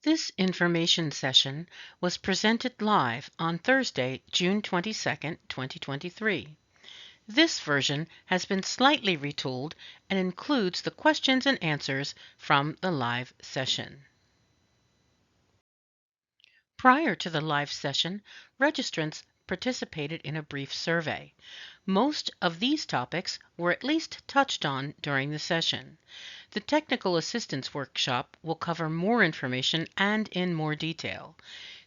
This information session was presented live on Thursday, June 22, 2023. This version has been slightly retooled and includes the questions and answers from the live session. Prior to the live session, registrants participated in a brief survey. Most of these topics were at least touched on during the session. The Technical Assistance Workshop will cover more information and in more detail.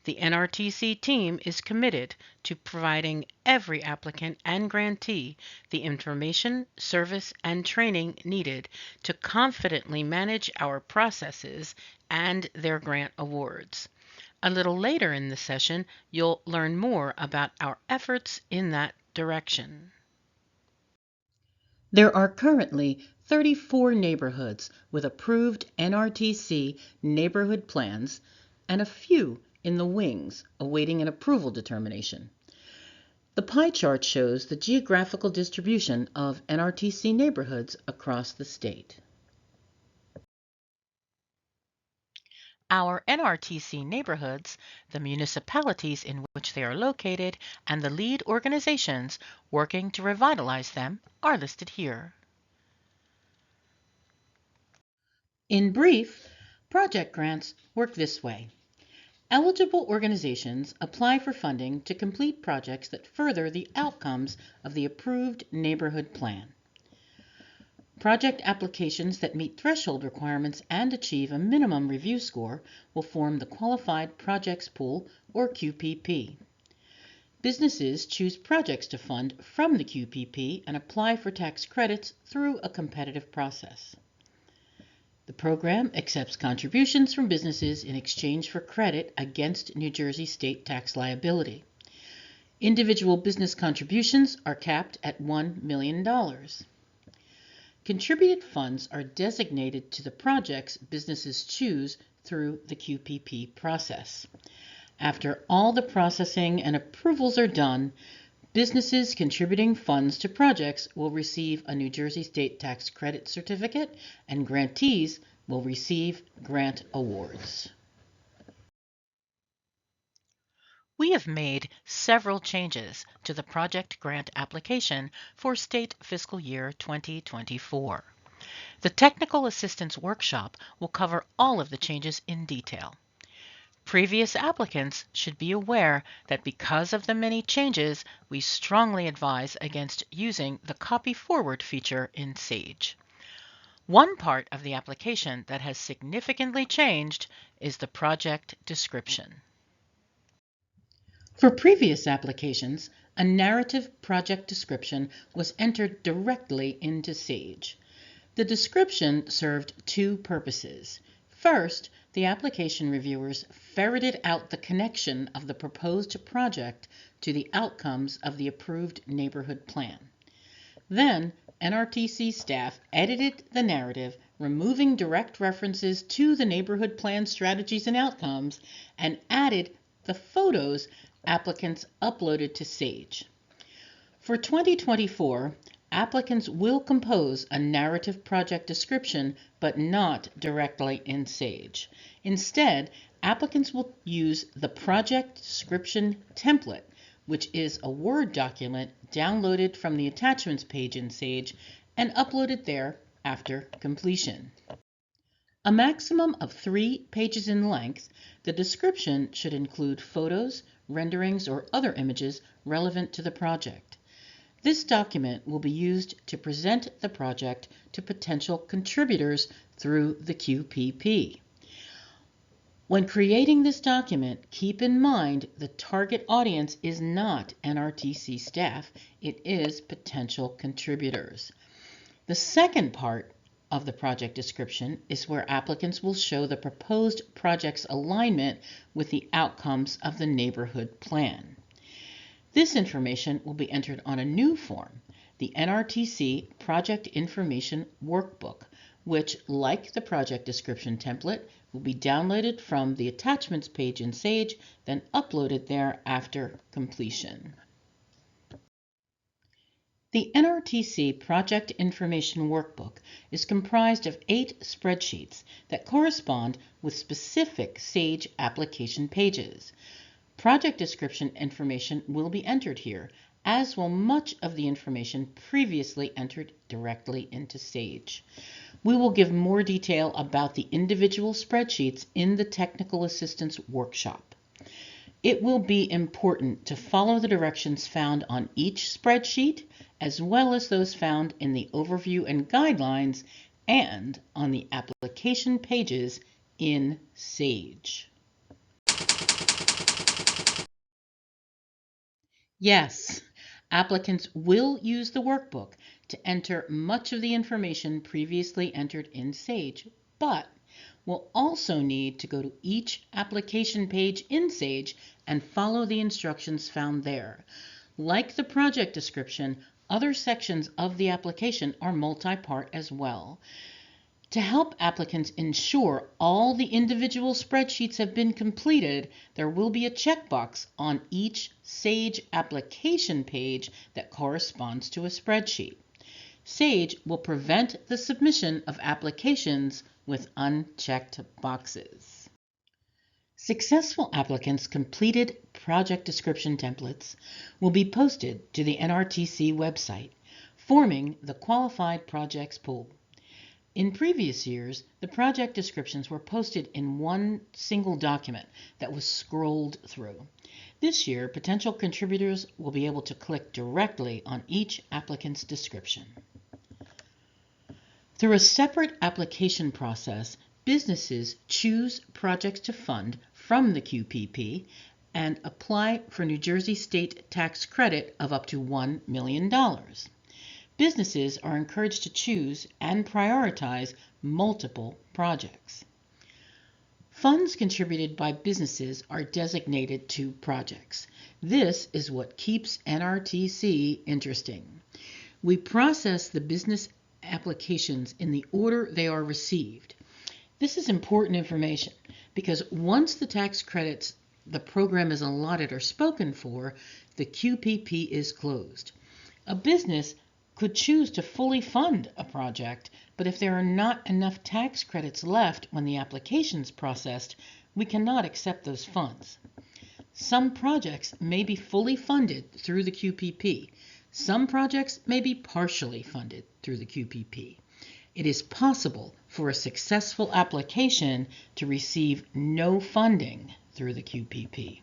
The NRTC team is committed to providing every applicant and grantee the information, service, and training needed to confidently manage our processes and their grant awards. A little later in the session, you'll learn more about our efforts in that direction. There are currently 34 neighborhoods with approved NRTC neighborhood plans and a few in the wings awaiting an approval determination. The pie chart shows the geographical distribution of NRTC neighborhoods across the state. Our NRTC neighborhoods, the municipalities in which they are located, and the lead organizations working to revitalize them are listed here. In brief, project grants work this way. Eligible organizations apply for funding to complete projects that further the outcomes of the approved neighborhood plan. Project applications that meet threshold requirements and achieve a minimum review score will form the Qualified Projects Pool, or QPP. Businesses choose projects to fund from the QPP and apply for tax credits through a competitive process. The program accepts contributions from businesses in exchange for credit against New Jersey state tax liability. Individual business contributions are capped at $1 million. Contributed funds are designated to the projects businesses choose through the QPP process. After all the processing and approvals are done, businesses contributing funds to projects will receive a New Jersey state tax credit certificate, and grantees will receive grant awards. We have made several changes to the project grant application for state fiscal year 2024. The Technical Assistance Workshop will cover all of the changes in detail. Previous applicants should be aware that because of the many changes, we strongly advise against using the Copy Forward feature in Sage. One part of the application that has significantly changed is the project description. For previous applications, a narrative project description was entered directly into Sage. The description served two purposes. First, the application reviewers ferreted out the connection of the proposed project to the outcomes of the approved neighborhood plan. Then, NRTC staff edited the narrative, removing direct references to the neighborhood plan strategies and outcomes, and added the photos applicants uploaded to Sage. For 2024, applicants will compose a narrative project description, but not directly in Sage. Instead, applicants will use the project description template, which is a Word document downloaded from the attachments page in Sage and uploaded there after completion. A maximum of 3 pages in length, the description should include photos, renderings, or other images relevant to the project. This document will be used to present the project to potential contributors through the QPP. When creating this document, keep in mind the target audience is not NRTC staff, it is potential contributors. The second part of the project description is where applicants will show the proposed project's alignment with the outcomes of the neighborhood plan. This information will be entered on a new form, the NRTC Project Information Workbook, which, like the project description template, will be downloaded from the attachments page in Sage, then uploaded there after completion. The NRTC Project Information Workbook is comprised of 8 spreadsheets that correspond with specific SAGE application pages. Project description information will be entered here, as will much of the information previously entered directly into SAGE. We will give more detail about the individual spreadsheets in the Technical Assistance Workshop. It will be important to follow the directions found on each spreadsheet, as well as those found in the overview and guidelines and on the application pages in SAGE. Yes, applicants will use the workbook to enter much of the information previously entered in SAGE, but will also need to go to each application page in SAGE and follow the instructions found there. Like the project description, other sections of the application are multi-part as well. To help applicants ensure all the individual spreadsheets have been completed, there will be a checkbox on each SAGE application page that corresponds to a spreadsheet. SAGE will prevent the submission of applications with unchecked boxes. Successful applicants' completed project description templates will be posted to the NRTC website, forming the Qualified Projects pool. In previous years, the project descriptions were posted in one single document that was scrolled through. This year, potential contributors will be able to click directly on each applicant's description. Through a separate application process, businesses choose projects to fund from the QPP and apply for New Jersey state tax credit of up to $1 million. Businesses are encouraged to choose and prioritize multiple projects. Funds contributed by businesses are designated to projects. This is what keeps NRTC interesting. We process the business applications in the order they are received. This is important information because once the tax credits the program is allotted are spoken for, the QPP is closed. A business could choose to fully fund a project, but if there are not enough tax credits left when the application is processed, we cannot accept those funds. Some projects may be fully funded through the QPP. Some projects may be partially funded through the QPP. It is possible for a successful application to receive no funding through the QPP.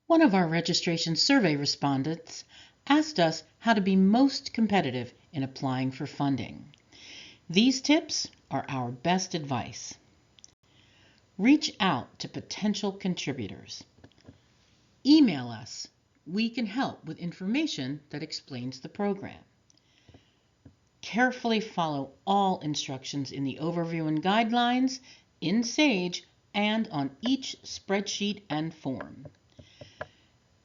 One of our registration survey respondents asked us how to be most competitive in applying for funding. These tips are our best advice. Reach out to potential contributors. Email us. We can help with information that explains the program. Carefully follow all instructions in the overview and guidelines, in SAGE, and on each spreadsheet and form.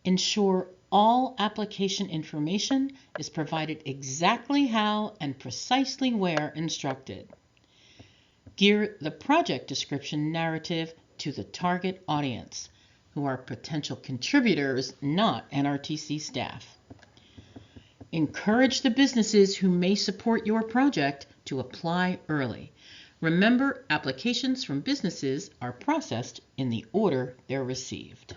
Ensure all application information is provided exactly how and precisely where instructed. Gear the project description narrative to the target audience, who are potential contributors, not NRTC staff. Encourage the businesses who may support your project to apply early. Remember, applications from businesses are processed in the order they're received.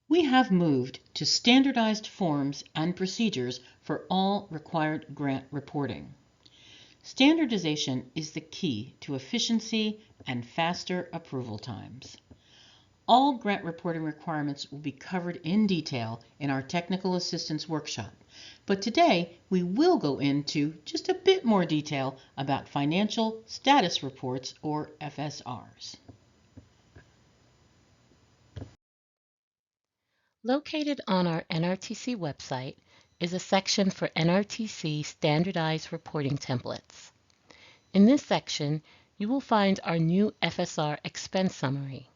We have moved to standardized forms and procedures for all required grant reporting. Standardization is the key to efficiency and faster approval times. All grant reporting requirements will be covered in detail in our Technical Assistance Workshop, but today we will go into just a bit more detail about Financial Status Reports, or FSRs. Located on our NRTC website is a section for NRTC standardized reporting templates. In this section, you will find our new FSR expense summary.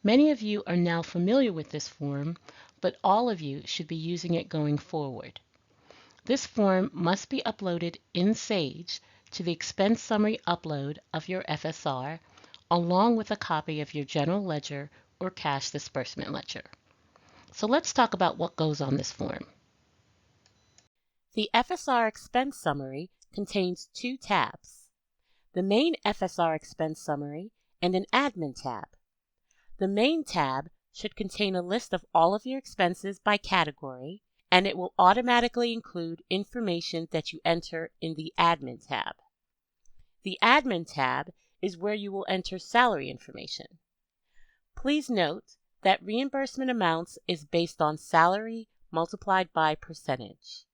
Many of you are now familiar with this form, but all of you should be using it going forward. This form must be uploaded in SAGE to the expense summary upload of your FSR, along with a copy of your general ledger or cash disbursement ledger. So let's talk about what goes on this form. The FSR expense summary contains two tabs: the main FSR expense summary and an admin tab. The main tab should contain a list of all of your expenses by category, and it will automatically include information that you enter in the admin tab. The admin tab is where you will enter salary information. Please note that reimbursement amounts is based on salary multiplied by percentage.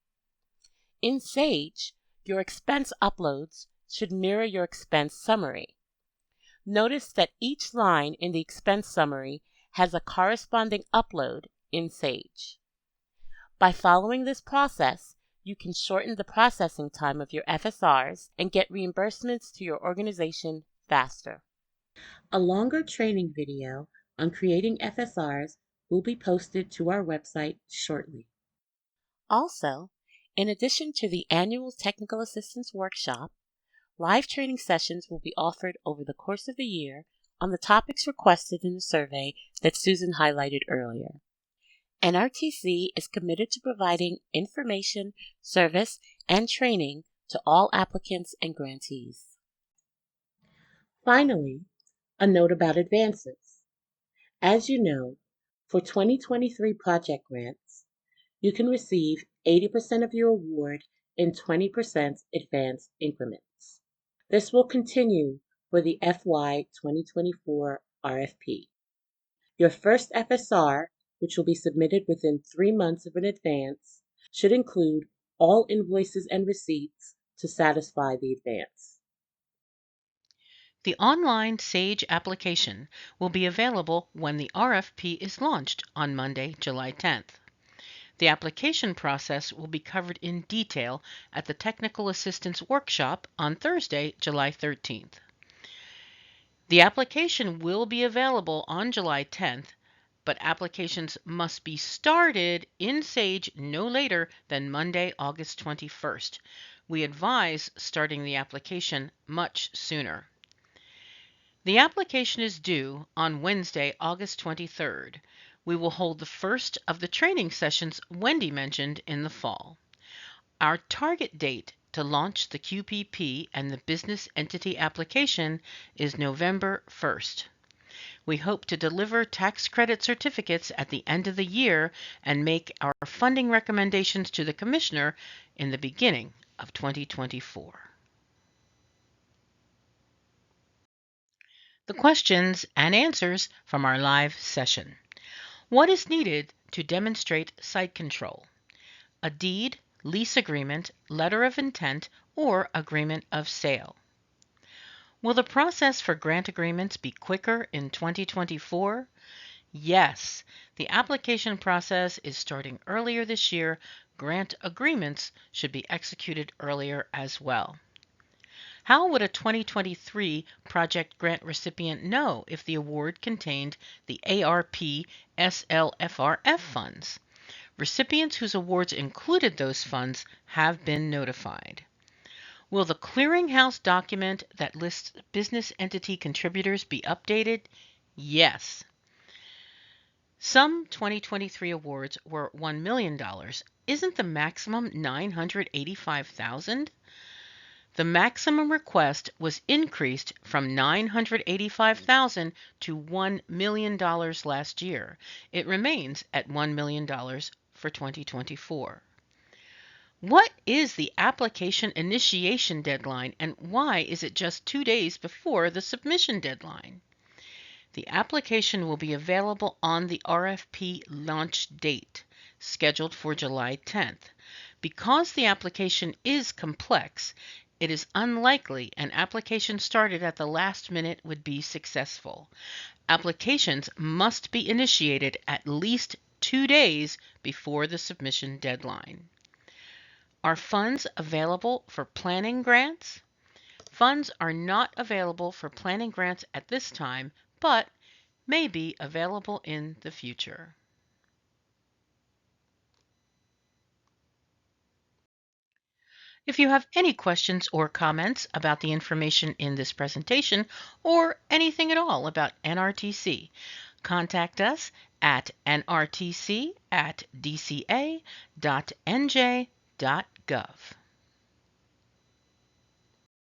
In Sage, your expense uploads should mirror your expense summary. Notice that each line in the expense summary has a corresponding upload in Sage. By following this process, you can shorten the processing time of your FSRs and get reimbursements to your organization faster. A longer training video on creating FSRs will be posted to our website shortly. Also, in addition to the annual Technical Assistance Workshop, live training sessions will be offered over the course of the year on the topics requested in the survey that Susan highlighted earlier. NRTC is committed to providing information, service, and training to all applicants and grantees. Finally, a note about advances. As you know, for 2023 project grants, you can receive 80% of your award in 20% advance increments. This will continue for the FY2024 RFP. Your first FSR, which will be submitted within 3 months of an advance, should include all invoices and receipts to satisfy the advance. The online Sage application will be available when the RFP is launched on Monday, July 10th. The application process will be covered in detail at the Technical Assistance Workshop on Thursday, July 13th. The application will be available on July 10th, but applications must be started in Sage no later than Monday, August 21st. We advise starting the application much sooner. The application is due on Wednesday, August 23rd. We will hold the first of the training sessions Wendy mentioned in the fall. Our target date to launch the QPP and the business entity application is November 1st. We hope to deliver tax credit certificates at the end of the year and make our funding recommendations to the Commissioner in the beginning of 2024. The questions and answers from our live session. What is needed to demonstrate site control? A deed, lease agreement, letter of intent, or agreement of sale. Will the process for grant agreements be quicker in 2024? Yes, the application process is starting earlier this year. Grant agreements should be executed earlier as well. How would a 2023 project grant recipient know if the award contained the ARP SLFRF funds? Recipients whose awards included those funds have been notified. Will the clearinghouse document that lists business entity contributors be updated? Yes. Some 2023 awards were $1 million. Isn't the maximum $985,000? The maximum request was increased from $985,000 to $1 million last year. It remains at $1 million for 2024. What is the application initiation deadline and why is it just 2 days before the submission deadline? The application will be available on the RFP launch date, scheduled for July 10th. Because the application is complex, it is unlikely an application started at the last minute would be successful. Applications must be initiated at least 2 days before the submission deadline. Are funds available for planning grants? Funds are not available for planning grants at this time, but may be available in the future. If you have any questions or comments about the information in this presentation or anything at all about NRTC, contact us at nrtc@dca.nj.gov.